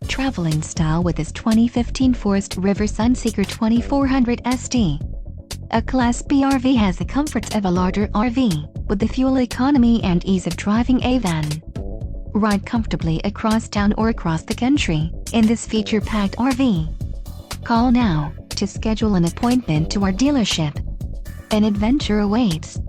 travel in style with this 2015 Forest River Sunseeker 2400SD. A Class B RV has the comforts of a larger RV, with the fuel economy and ease of driving a van. Ride comfortably across town or across the country in this feature-packed RV. Call now to schedule an appointment to our dealership. An adventure awaits.